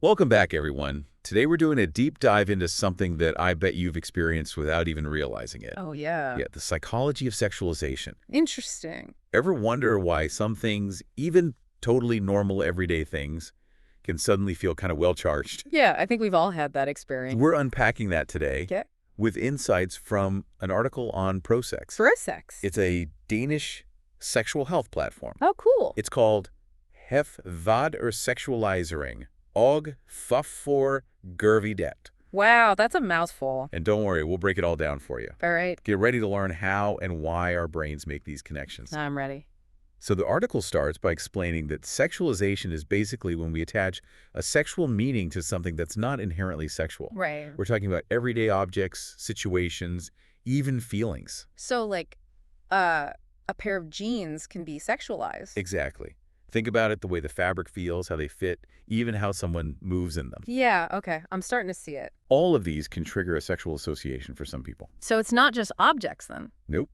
Welcome back, everyone. Today we're doing a deep dive into something that I bet you've experienced without even realizing it. Oh, yeah. Yeah, the psychology of sexualization. Interesting. Ever wonder why some things, even totally normal everyday things, can suddenly feel kind of well-charged? Yeah, I think we've all had that experience. We're unpacking that today Okay. with insights from an article on ProSex. Prosex. It's a Danish sexual health platform. Oh, cool. It's called Hef vad sexualisering og for Gervidet. Wow, that's a mouthful. And don't worry, we'll break it all down for you. All right, Get ready to learn how and why our brains make these connections. I'm ready. So the article starts by explaining that sexualization is basically when we attach a sexual meaning to something that's not inherently sexual. Right. We're talking about everyday objects, situations, even feelings. So, a pair of jeans can be sexualized. Exactly. Think about it the way the fabric feels, how they fit, even how someone moves in them. Yeah, okay. I'm starting to see it. All of these can trigger a sexual association for some people. So it's not just objects then? Nope.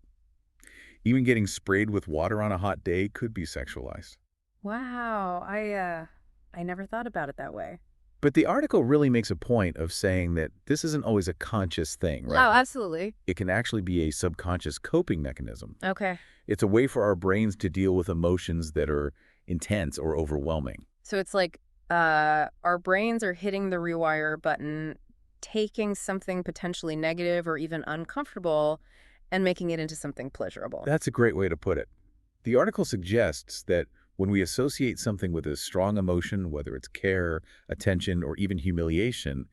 Even getting sprayed with water on a hot day could be sexualized. Wow, I never thought about it that way. But the article really makes a point of saying that this isn't always a conscious thing, Oh, right? absolutely. It can actually be a subconscious coping mechanism. Okay. It's a way for our brains to deal with emotions that are intense or overwhelming. So it's like our brains are hitting the rewire button, taking something potentially negative or even uncomfortable and making it into something pleasurable. That's a great way to put it. The article suggests that when we associate something with a strong emotion, whether it's care, attention, or even humiliation,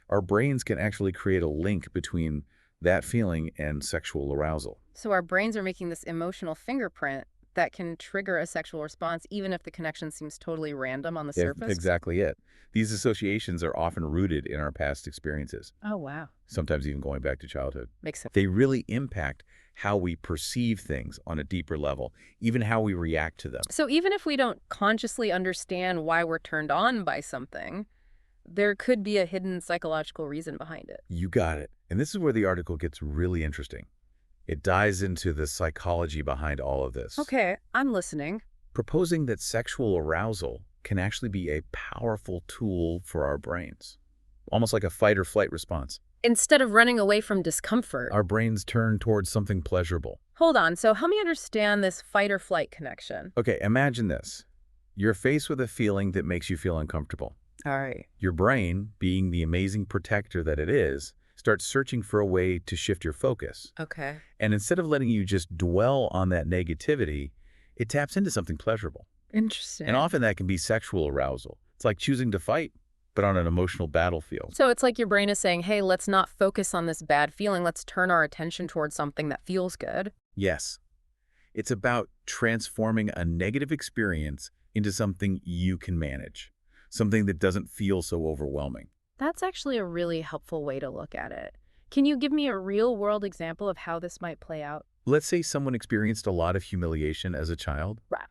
our brains can actually create a link between that feeling and sexual arousal. So our brains are making this emotional fingerprint that can trigger a sexual response even if the connection seems totally random on the Yeah, surface? exactly it. These associations are often rooted in our past experiences, Oh, wow. sometimes even going back to childhood. Makes sense. They really impact how we perceive things on a deeper level, even how we react to them. So even if we don't consciously understand why we're turned on by something, there could be a hidden psychological reason behind it. You got it. And this is where the article gets really interesting. It dives into the psychology behind all of this, Okay, I'm listening. proposing that sexual arousal can actually be a powerful tool for our brains, almost like a fight or flight response. Instead of running away from discomfort. Our brains turn towards something pleasurable. Hold on, so help me understand this fight or flight connection. Okay, imagine this. You're faced with a feeling that makes you feel uncomfortable. All right. Your brain, being the amazing protector that it is, starts searching for a way to shift your focus. Okay. And instead of letting you just dwell on that negativity, it taps into something pleasurable. Interesting. And often that can be sexual arousal. It's like choosing to fight, but on an emotional battlefield. So it's like your brain is saying, hey, let's not focus on this bad feeling. Let's turn our attention towards something that feels good. Yes. It's about transforming a negative experience into something you can manage, something that doesn't feel so overwhelming. That's actually a really helpful way to look at it. Can you give me a real-world example of how this might play out? Let's say someone experienced a lot of humiliation as a child. Right.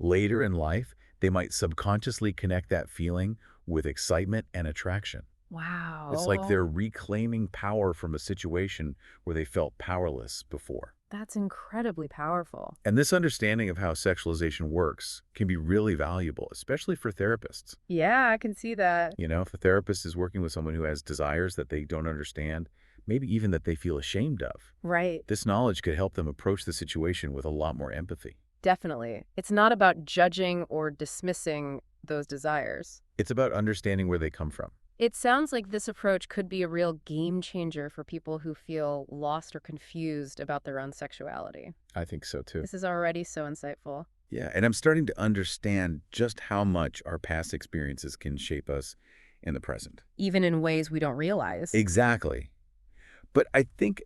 Later in life, they might subconsciously connect that feeling with excitement and attraction. Wow. It's like they're reclaiming power from a situation where they felt powerless before. That's incredibly powerful. And this understanding of how sexualization works can be really valuable, especially for therapists. Yeah, I can see that. You know, if a therapist is working with someone who has desires that they don't understand, maybe even that they feel ashamed of, Right. this knowledge could help them approach the situation with a lot more empathy. Definitely. It's not about judging or dismissing those desires. It's about understanding where they come from. It sounds like this approach could be a real game changer for people who feel lost or confused about their own sexuality. I think so too. This is already so insightful. Yeah, and I'm starting to understand just how much our past experiences can shape us in the present. Even in ways we don't realize. Exactly. But I think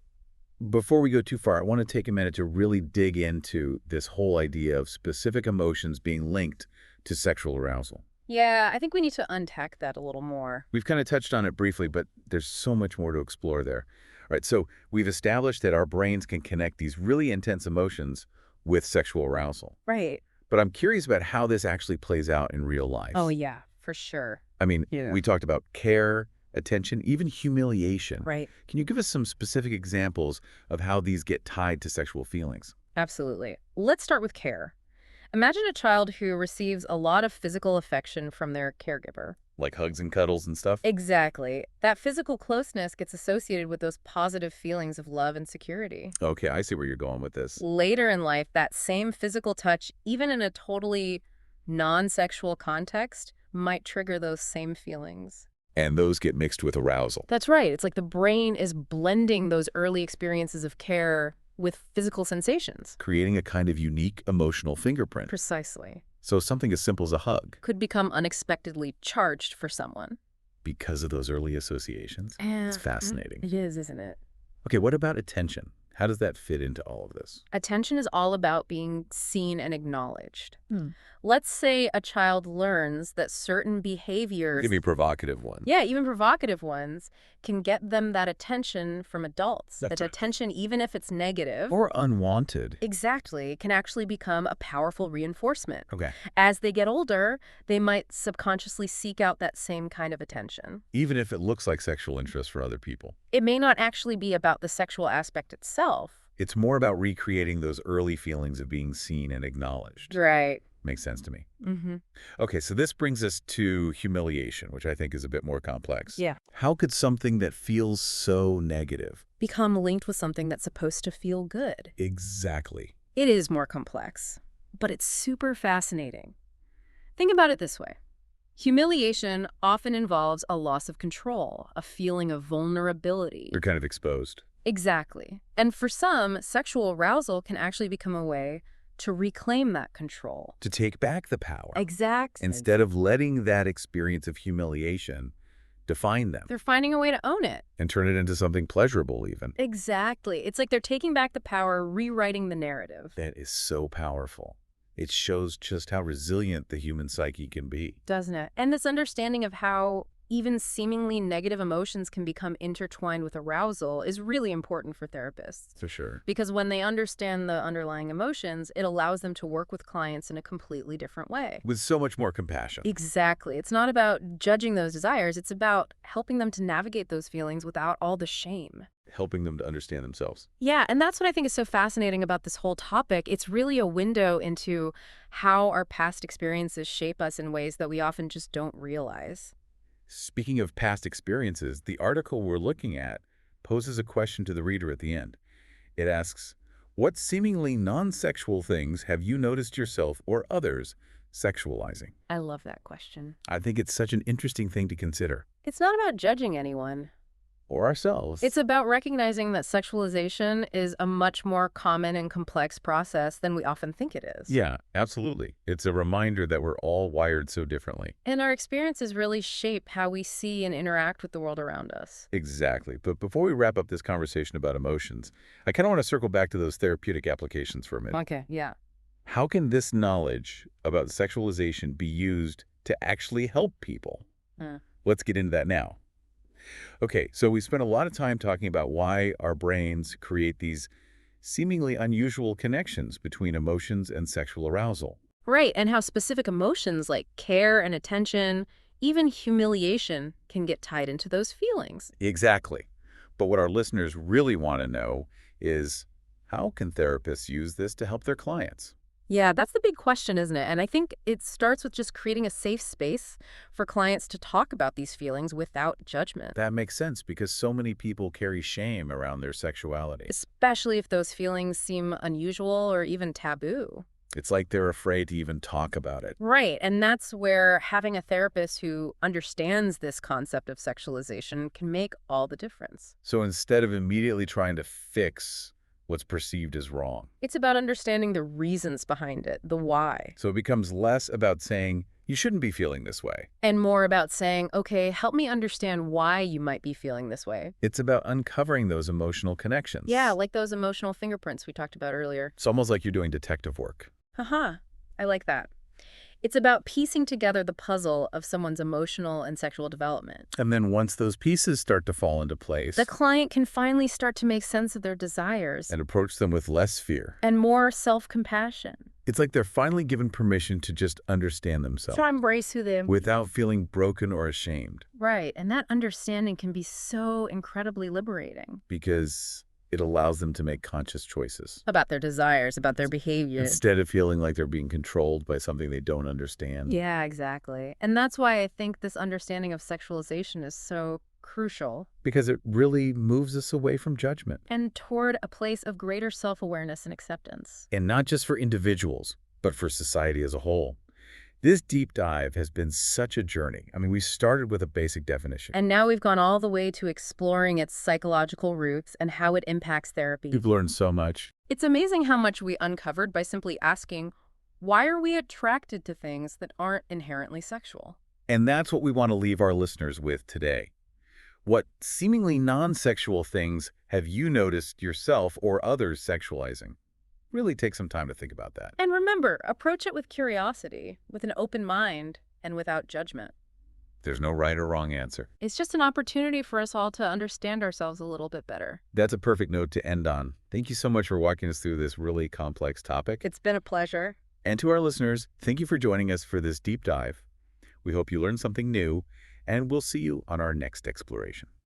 before we go too far, I want to take a minute to really dig into this whole idea of specific emotions being linked to sexual arousal. Yeah, I think we need to unpack that a little more. We've kind of touched on it briefly, but there's so much more to explore there. All right, so we've established that our brains can connect these really intense emotions with sexual arousal. Right. But I'm curious about how this actually plays out in real life. Oh, yeah, for sure. I mean, Yeah. we talked about care, attention, even humiliation. Right. Can you give us some specific examples of how these get tied to sexual feelings? Absolutely. Let's start with care. Imagine a child who receives a lot of physical affection from their caregiver. Like hugs and cuddles and stuff? Exactly. That physical closeness gets associated with those positive feelings of love and security. Okay, I see where you're going with this. Later in life, that same physical touch, even in a totally non-sexual context, might trigger those same feelings. And those get mixed with arousal. That's right. It's like the brain is blending those early experiences of care with physical sensations. Creating a kind of unique emotional fingerprint. Precisely. So something as simple as a hug, Could become unexpectedly charged for someone. because of those early associations. It's fascinating. It is, isn't it? Okay, what about attention? How does that fit into all of this? Attention is all about being seen and acknowledged. Let's say a child learns that certain behaviors, Give me a provocative one. yeah, even provocative ones, can get them that attention from adults. That's That right. attention, even if it's negative, Or unwanted. exactly, can actually become a powerful reinforcement. Okay. As they get older, they might subconsciously seek out that same kind of attention. Even if it looks like sexual interest for other people. It may not actually be about the sexual aspect itself. It's more about recreating those early feelings of being seen and acknowledged. Right. Makes sense to me. Mm-hmm. Okay, so this brings us to humiliation, which I think is a bit more complex. Yeah. How could something that feels so negative? Become linked with something that's supposed to feel good. Exactly. It is more complex, but it's super fascinating. Think about it this way. Humiliation often involves a loss of control, a feeling of vulnerability. You're kind of exposed. Exactly. And for some, sexual arousal can actually become a way to reclaim that control. To take back the power. Exactly. Instead of letting that experience of humiliation define them They're finding a way to own it. and turn it into something pleasurable even. Exactly. It's like they're taking back the power, rewriting the narrative. That is so powerful. It shows just how resilient the human psyche can be. Doesn't it? And this understanding of how even seemingly negative emotions can become intertwined with arousal is really important for therapists. For sure. Because when they understand the underlying emotions, it allows them to work with clients in a completely different way. With so much more compassion. Exactly. It's not about judging those desires. It's about helping them to navigate those feelings without all the shame. Helping them to understand themselves. Yeah, and that's what I think is so fascinating about this whole topic. It's really a window into how our past experiences shape us in ways that we often just don't realize. Speaking of past experiences, the article we're looking at poses a question to the reader at the end. It asks, what seemingly non-sexual things have you noticed yourself or others sexualizing? I love that question. I think it's such an interesting thing to consider. It's not about judging anyone. Or ourselves. It's about recognizing that sexualization is a much more common and complex process than we often think it is. Yeah, absolutely. It's a reminder that we're all wired so differently. And our experiences really shape how we see and interact with the world around us. Exactly. But before we wrap up this conversation about emotions, I kind of want to circle back to those therapeutic applications for a minute. Okay, yeah. How can this knowledge about sexualization be used to actually help people? Let's get into that now. Okay, so we spent a lot of time talking about why our brains create these seemingly unusual connections between emotions and sexual arousal. Right, and how specific emotions like care and attention, even humiliation, can get tied into those feelings. Exactly. But what our listeners really want to know is, how can therapists use this to help their clients? Yeah, that's the big question, isn't it? And I think it starts with just creating a safe space for clients to talk about these feelings without judgment. That makes sense because so many people carry shame around their sexuality. Especially if those feelings seem unusual or even taboo. It's like they're afraid to even talk about it. Right, and that's where having a therapist who understands this concept of sexualization can make all the difference. So instead of immediately trying to fix what's perceived as wrong. It's about understanding the reasons behind it, the why. So it becomes less about saying, you shouldn't be feeling this way. And more about saying, okay, help me understand why you might be feeling this way. It's about uncovering those emotional connections. Yeah, like those emotional fingerprints we talked about earlier. It's almost like you're doing detective work. Haha, I like that. It's about piecing together the puzzle of someone's emotional and sexual development. And then once those pieces start to fall into place, The client can finally start to make sense of their desires and approach them with less fear. and more self-compassion. It's like they're finally given permission to just understand themselves To embrace who they are. without feeling broken or ashamed. Right, and that understanding can be so incredibly liberating. Because It allows them to make conscious choices About their desires, about their behavior. instead of feeling like they're being controlled by something they don't understand. Yeah, exactly. And that's why I think this understanding of sexualization is so crucial Because it really moves us away from judgment. and toward a place of greater self-awareness and acceptance. And not just for individuals, but for society as a whole. This deep dive has been such a journey. I mean, we started with a basic definition. And now we've gone all the way to exploring its psychological roots and how it impacts therapy. We've learned so much. It's amazing how much we uncovered by simply asking, why are we attracted to things that aren't inherently sexual? And that's what we want to leave our listeners with today. What seemingly non-sexual things have you noticed yourself or others sexualizing? Really take some time to think about that. And remember, approach it with curiosity, with an open mind, and without judgment. There's no right or wrong answer. It's just an opportunity for us all to understand ourselves a little bit better. That's a perfect note to end on. Thank you so much for walking us through this really complex topic. It's been a pleasure. And to our listeners, thank you for joining us for this deep dive. We hope you learned something new, and we'll see you on our next exploration.